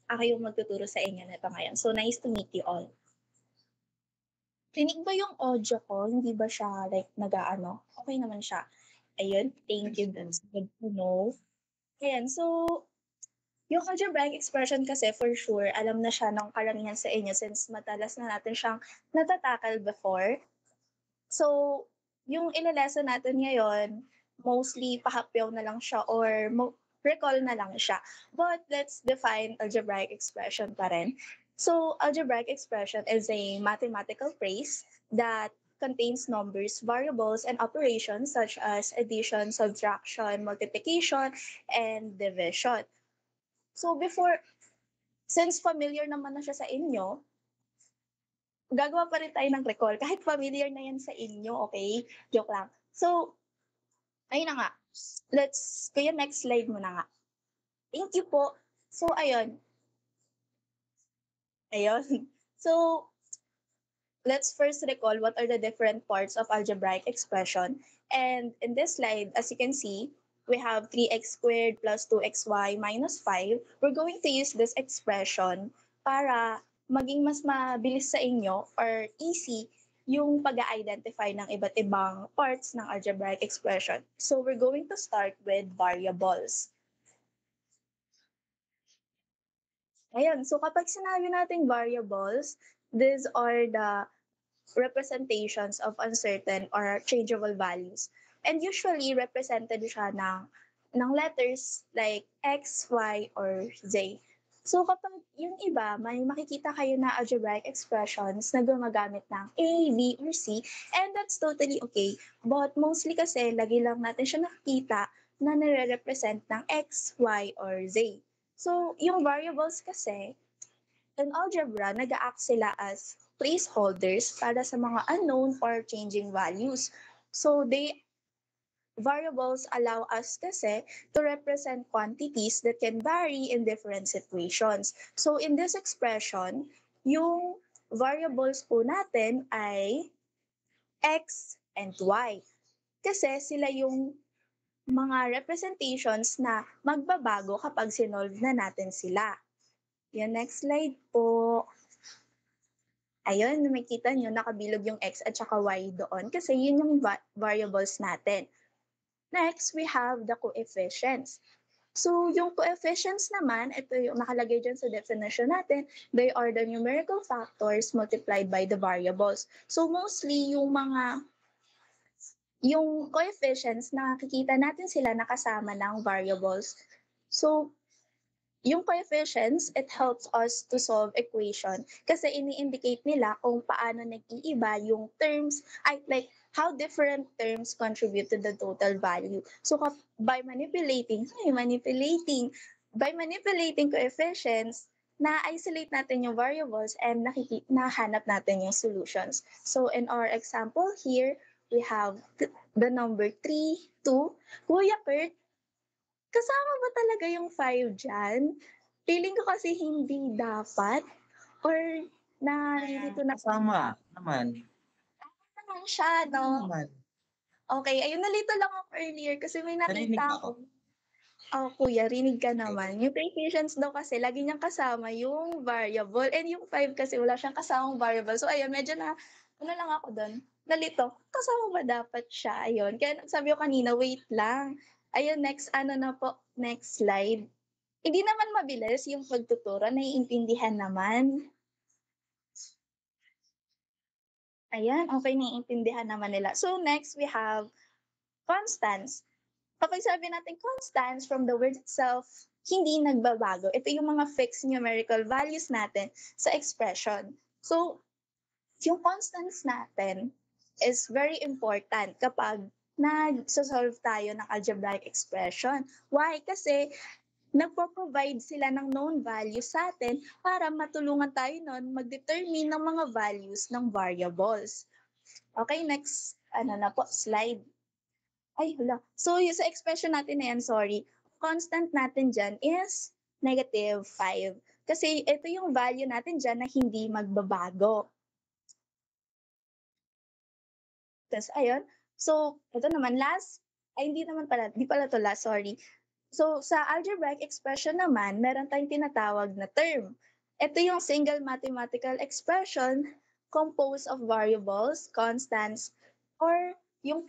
Ako yung magtuturo sa inyo nito ngayon. So, nice to meet you all. Rinig ba yung audio ko? Hindi ba siya like nag-aano? Okay naman siya. Ayun, thank you. That's good to know. Ayan, so yung algebraic expression kasi for sure, alam na siya ng karamihan sa inyo since madalas na natin siyang natatakal before. So, yung ilelesen natin ngayon, mostly pahapyaw na lang siya or recall na lang siya. But let's define algebraic expression pa rin. So, algebraic expression is a mathematical phrase that contains numbers, variables, and operations such as addition, subtraction, multiplication, and division. So, since familiar naman na siya sa inyo, gagawa pa rin tayo ng recall kahit familiar na yan sa inyo, okay? Joke lang. So, ayun na nga. Kuya, next slide mo na nga. Thank you po. So, ayun. Ayun. So, let's first recall what are the different parts of algebraic expression. And in this slide, as you can see, we have 3x squared plus 2xy minus 5. We're going to use this expression para maging mas mabilis sa inyo or easy yung pag-identify ng iba't ibang parts ng algebraic expression. So we're going to start with variables. Ayan, so kapag sinabi nating variables, these are the representations of uncertain or changeable values. And usually, represented siya ng letters like X, Y, or Z. So kapag yung iba, may makikita kayo na algebraic expressions na gumagamit ng A, B, or C, and that's totally okay. But mostly kasi, lagi lang natin siya nakikita na nire-represent ng X, Y, or Z. So, yung variables kasi, in algebra, nag-act sila as placeholders para sa mga unknown or changing values. So, variables allow us kasi to represent quantities that can vary in different situations. So, in this expression, yung variables po natin ay X and Y. Kasi sila yung mga representations na magbabago kapag sinolve na natin sila. Yan, next slide po. Ayun, makikita nyo, nakabilog yung X at saka Y doon kasi yun yung variables natin. Next, we have the coefficients. So, yung coefficients naman, ito yung nakalagay dyan sa definition natin, they are the numerical factors multiplied by the variables. So, mostly yung coefficients, nakikita natin sila nakasama ng variables. So, yung coefficients, it helps us to solve equation kasi ini-indicate nila kung paano nag-iiba yung terms, like how different terms contribute to the total value. So by manipulating coefficients, na-isolate natin yung variables and nahanap natin yung solutions. So in our example here, we have the number 3, 2. Kuya Kurt, kasama ba talaga yung 5 diyan? Feeling ko kasi hindi dapat or nalilito na Kasama naman. naman siya, no? Naman. Okay, ayun, nalito lang ako earlier kasi may Narinig nakita mo ako? ako. Oh, kuya, rinig ka naman. Yung coefficients daw kasi lagi niyang kasama yung variable and yung 5 kasi wala siyang kasamang variable. So ayun, medyo ano lang ako dun, nalito. Kasama ba dapat siya? Ayun. Kaya sabi ko kanina, wait lang. Ayun, next next slide. Hindi naman mabilis yung pagtuturo, naiintindihan naman. Ayan, okay, naiintindihan naman nila. So next, we have constants. Kapag sabi natin constants, from the word itself, hindi nagbabago. Ito yung mga fixed numerical values natin sa expression. So, yung constants natin is very important kapag nag-solve tayo ng algebraic expression. Why? Kasi nagpo-provide sila ng known values sa atin para matulungan tayo nun mag-determine ng mga values ng variables. Okay, next slide. Ay, hala. So, yung sa expression natin na yan, sorry, constant natin dyan is negative 5. Kasi ito yung value natin dyan na hindi magbabago. Tapos, ayun. So, ito naman, hindi pala to last, sorry. So, sa algebraic expression naman, meron tayong tinatawag na term. Ito yung single mathematical expression composed of variables, constants, or yung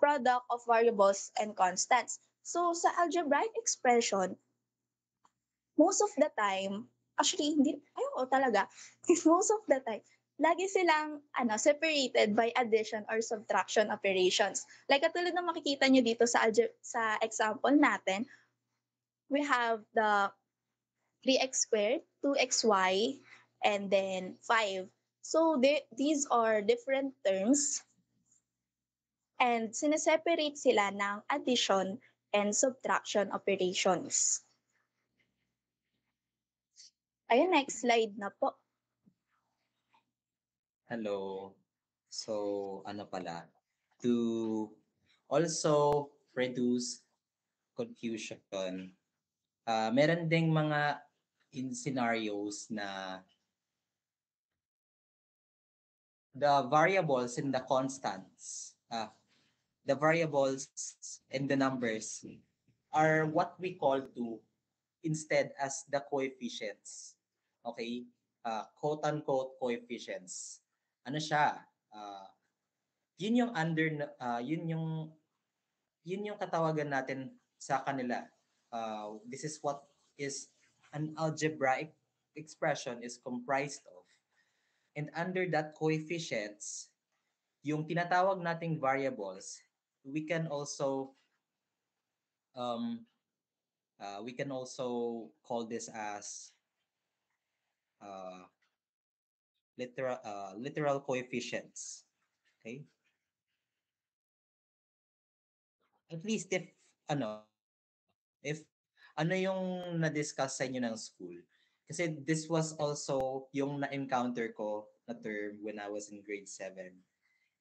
product of variables and constants. So, sa algebraic expression, most of the time, actually, hindi, ayoko talaga, most of the time, lagi silang separated by addition or subtraction operations. Like katulad ng makikita nyo dito sa example natin, we have the 3x squared, 2xy, and then 5. So these are different terms and sineseparate sila ng addition and subtraction operations. Ayun, next slide na po. Hello. So, ano pala? To also reduce confusion, meron ding mga in scenarios na the variables and the constants, the variables and the numbers are what we call to instead as the coefficients. Okay? Quote unquote coefficients. Ano siya? Uh, yun yung yun yung katawagan natin sa kanila. This is what is an algebraic expression is comprised of. And under that coefficients, yung tinatawag nating variables, we can also um, we can also call this as uh, literal coefficients. Okay? At least if ano, if ano yung na-discuss sa inyo ng school. Kasi this was also yung na-encounter ko na term when I was in grade 7.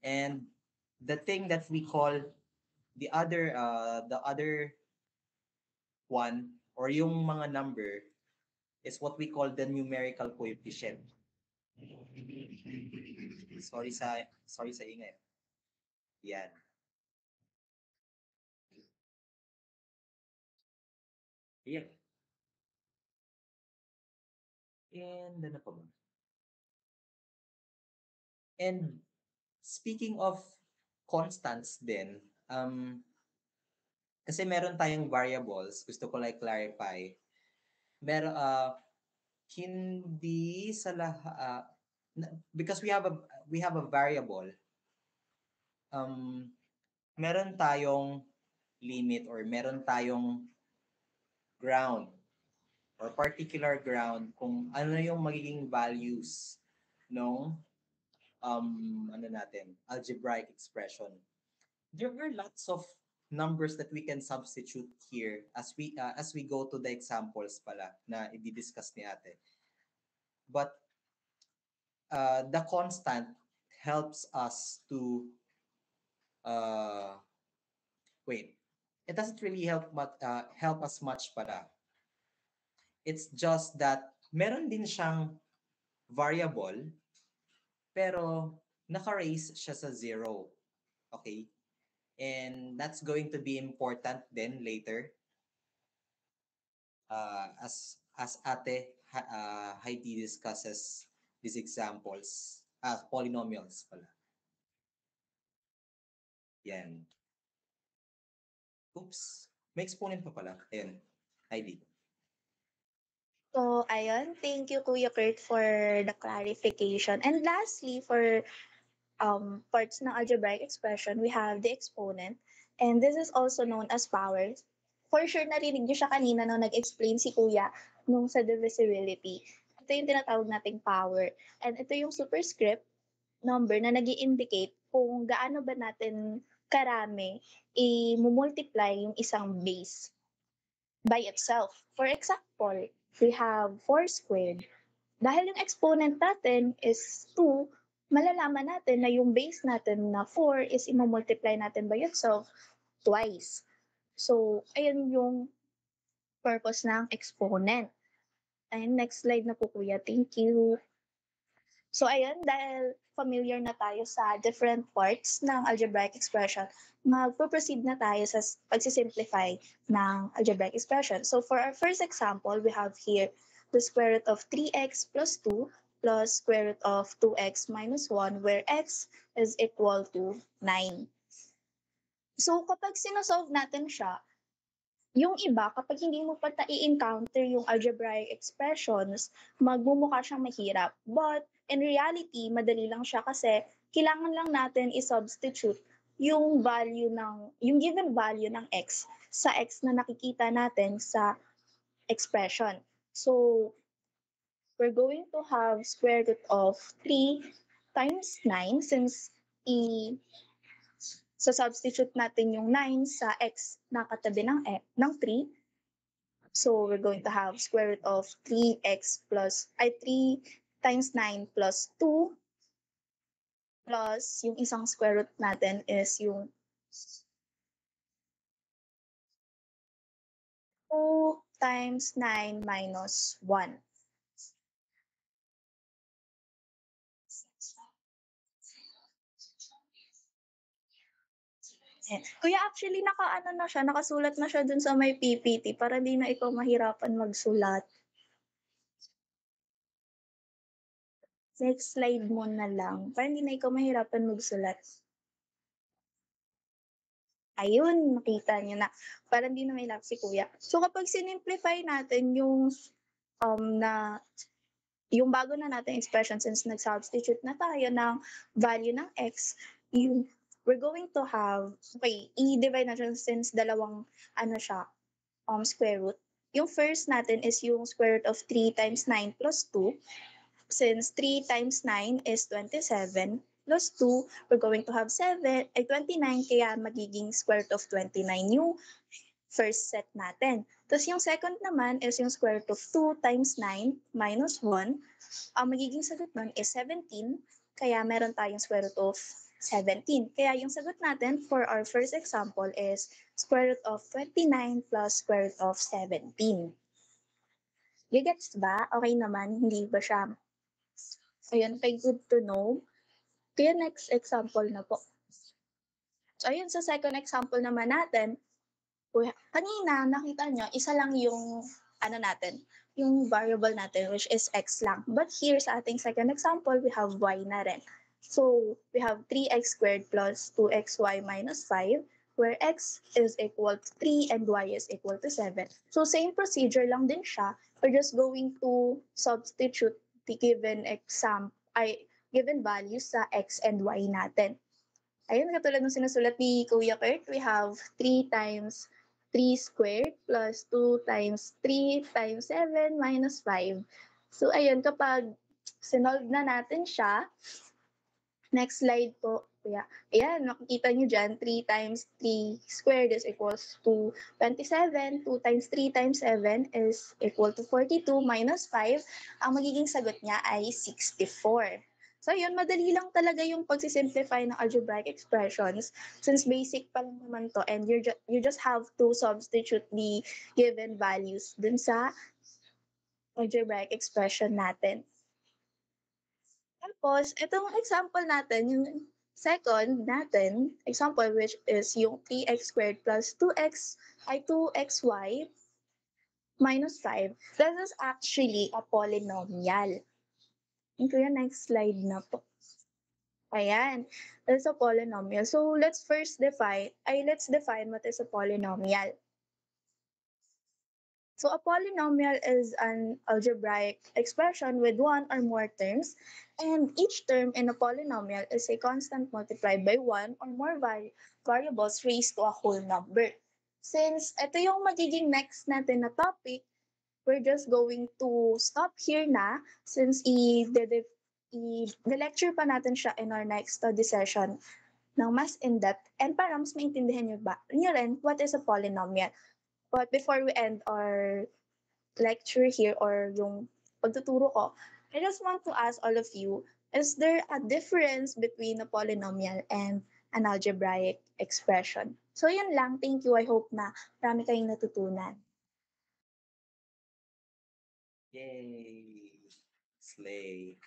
And the thing that we call the other one or yung mga number is what we call the numerical coefficient. Sorry sa ingay. Yan. Yan. And ano pa ba? And speaking of constants din, kasi meron tayong variables, gusto ko like clarify. Meron hindi sa because we have a variable, meron tayong limit or meron tayong ground or particular ground kung ano yung magiging values ng ano natin, algebraic expression. There are lots of numbers that we can substitute here as we go to the examples pala na i-discuss ni ate. But the constant helps us to uh, wait. It doesn't really help us much pala. It's just that meron din siyang variable pero naka-raise siya sa 0. Okay? And that's going to be important then later as ate Heidi discusses these examples, polynomials pala. Yan. Oops. May exponent pa pala. Ayan. Heidi. So, ayun, thank you Kuya Kurt for the clarification. And lastly, for parts ng algebraic expression, we have the exponent. And this is also known as powers. For sure, narinig niyo siya kanina nung nag-explain si Kuya nung sa divisibility. Ito yung tinatawag nating power. And ito yung superscript number na nag indicate kung gaano ba natin karami i-multiply yung isang base by itself. For example, we have 4 squared. Dahil yung exponent natin is 2, malalaman natin na yung base natin na 4 is imamultiply natin by itself twice. So, ayun yung purpose ng exponent. And next slide na po kuya. Thank you. So ayun, dahil familiar na tayo sa different parts ng algebraic expression, magpo-proceed na tayo sa pagsisimplify ng algebraic expression. So for our first example, we have here the square root of 3x plus 2 plus square root of 2x minus 1, where x is equal to 9. So kapag sinosolve natin siya, yung iba, kapag hindi mo pa i-encounter yung algebraic expressions, magmumukha siyang mahirap. But in reality, madali lang siya kasi kailangan lang natin i-substitute yung given value ng x sa x na nakikita natin sa expression. So, we're going to have square root of 3 times 9 since substitute natin yung 9 sa x na katabi ng 3. So we're going to have square root of 3x plus, 3 times 9 plus 2 plus yung isang square root natin is yung 2 times 9 minus 1. Kuya, actually, nakasulat na siya dun sa may PPT para di na ikaw mahirapan magsulat. Next slide mo na lang para hindi na ikaw mahirapan magsulat. Ayun, nakita niyo na. Para hindi na mahirap si kuya. So kapag sinimplify natin yung bago na natin expression since nag-substitute na tayo ng value ng x, we're going to have, i-divide natin since dalawang square root. Yung first natin is yung square root of 3 times 9 plus 2. Since 3 times 9 is 27 plus 2, we're going to have 29, kaya magiging square root of 29 yung first set natin. Tapos yung second naman is yung square root of 2 times 9 minus 1. Ang magiging sagot nun is 17, kaya meron tayong square root of 17. Kaya yung sagot natin for our first example is square root of 29 plus square root of 17. Gets ba? Okay naman, hindi ba siya? Ayun, good to know. Kaya next example na po. So ayun, sa second example naman natin, kanina nakita nyo, isa lang yung yung variable natin, which is x lang. But here sa ating second example, we have y na rin. So we have 3x squared plus 2xy minus 5, where x is equal to 3 and y is equal to 7. So same procedure lang din siya. We're just going to substitute the given values sa x and y natin. Ayun, katulad ng sinusulat ni Kuya Kurt, we have 3 times 3 squared plus 2 times 3 times 7 minus 5. So, ayun, kapag sinolve na natin siya, next slide po, Kuya. Ayan, makikita nyo dyan, 3 times 3 squared is equals to 27. 2 times 3 times 7 is equal to 42 minus 5. Ang magiging sagot niya ay 64. So yun, madali lang talaga yung pagsisimplify ng algebraic expressions since basic pa lang naman to and you just have to substitute the given values dun sa algebraic expression natin. Tapos, itong example natin, yung second natin, example which is yung 3x squared plus 2xy minus 5. This is actually a polynomial. Ito yung next slide na po. Ayan, that's a polynomial. So let's define what is a polynomial. So a polynomial is an algebraic expression with one or more terms, and each term in a polynomial is a constant multiplied by one or more variables raised to a whole number. Since ito yung magiging next natin na topic, we're just going to stop here na since i-lecture pa natin siya in our next study session ng mas in-depth and para mas maintindihan nyo rin what is a polynomial. But before we end our lecture here or yung pagtuturo ko, I just want to ask all of you, is there a difference between a polynomial and an algebraic expression? So yun lang. Thank you. I hope na marami kayong natutunan. Yay! Slay!